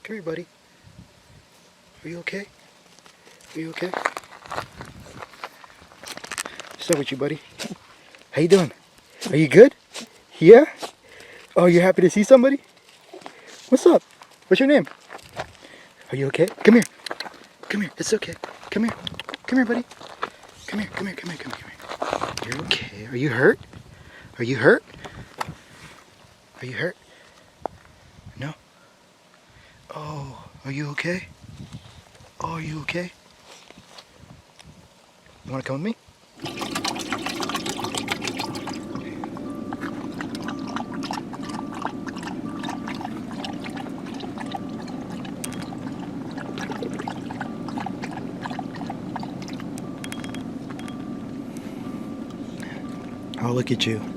Come here, buddy. Are you okay? Are you okay? What's up with you, buddy? How you doing? Are you good? Yeah? Oh, you're happy to see somebody? What's up? What's your name? Are you okay? Come here. Come here. It's okay. Come here. Come here, buddy. Come here. Come here. Come here. Come here. Come here. You're okay. Are you hurt? Are you hurt? Are you hurt? No? Oh, are you okay? Oh, are you okay? You want to come with me? Oh, look at you.